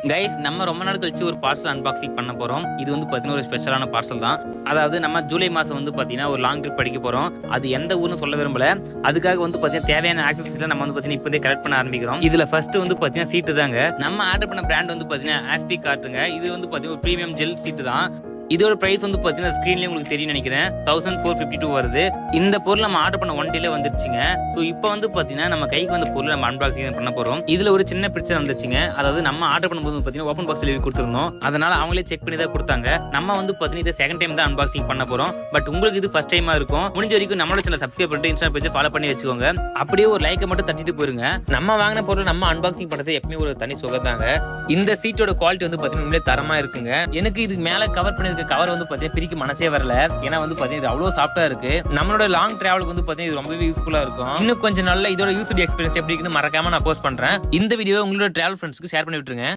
Guys நம்ம ரொம்ப நாள் கழிச்சு ஒரு பார்சல் அன்பாக்சிங் பண்ண போறோம். இது வந்து பாத்தீங்கன்னா ஒரு ஸ்பெஷலான பார்சல் தான். அதாவது நம்ம ஜூலை மாசம் வந்து பாத்தீங்கன்னா ஒரு லாங் ட்ரிப் படிக்க போறோம். அது எந்த ஊர்னு சொல்ல விரும்பல. அதுக்காக வந்து பாத்தீங்கன்னா தேவையான ஆக்சஸரிஸ் நம்ம வந்து பாத்தீங்கன்னா இப்போதே கலெக்ட் பண்ண ஆரம்பிக்கிறோம். இதுல ஃபர்ஸ்ட் வந்து பாத்தீங்கன்னா சீட்டு தாங்க. நம்ம ஆர்டர் பண்ண பிராண்ட் வந்து பாத்தீங்கன்னா ஆஸ்பி காட்டுங்க. இது வந்து பாத்தீங்கன்னா ஒரு பிரீமியம் ஜெல் சீட்டு தான். இதோட பிரைஸ் வந்து பாத்தீங்கன்னா ஸ்கிரீன்லயே உங்களுக்கு தெரியும் நினைக்கிறேன். 1452 வருது. இந்த பொருள் நம்ம ஆர்டர் பண்ண 1 டேல வந்துருச்சுங்க. சோ இப்போ வந்து பாத்தீங்கன்னா நம்ம கைக்கு வந்த பொருள் நம்ம அன்பாக்சிங் பண்ண போறோம். இதுல ஒரு சின்ன பிரச்சனை வந்துச்சுங்க. அதாவது நம்ம ஆர்டர் பண்ணும்போது பாத்தீங்கன்னா ஓபன் பாக்ஸ் டெலிவரி கொடுத்திருந்தோம். அதனால அவங்களே செக் பண்ணி தான் கொடுத்தாங்க. நம்ம வந்து பாத்தீங்கன்னா இது செகண்ட் டைம் தான் அன்பாக்சிங் பண்ண போறோம். பட் உங்களுக்கு இது ஃபர்ஸ்ட் டைமா இருக்கும். முடிஞ்ச வரைக்கும் நம்மளோட சேனல் சப்ஸ்கிரைப் பண்ணிட்டு இன்ஸ்டாகிராம் பேஜ் ஃபாலோ பண்ணி வச்சுக்கோங்க. அப்படியே ஒரு லைக்கை மட்டும் தட்டிட்டு போயிருங்க. நம்ம வாங்கின பொருள் நம்ம அன்பாக்சிங் பண்றது எப்பவுமே ஒரு தனி சுகதாங்க. இந்த சீட்டோட குவாலிட்டி வந்து பாத்தீங்கன்னா உண்மையிலே தரமா இருக்குங்க. எனக்கு இதுக்கு மேல கவர் பண்ணிருக்க கவர் வந்து பாத்தீங்கன்னா பிரிக்க மனசே வரல. ஏன்னா வந்து பாத்தீங்கன்னா இது அவ்வளவு சாஃப்டா இருக்கு. நம்மளோட லாங் டிராவலுக்கு வந்து பாத்தீங்கன்னா இது ரொம்பவே யூஸ்ஃபுல்லா இருக்கும். இன்னும் கொஞ்சம் நல்ல இதோட யூசேஜ் எக்ஸ்பீரியன்ஸ் எப்படி இருக்குன்னு மறக்காம நான் போஸ்ட் பண்றேன். இந்த வீடியோ உங்களோட டிராவல் ஃப்ரெண்ட்ஸ்க்கு ஷேர் பண்ணி விட்டுருங்க.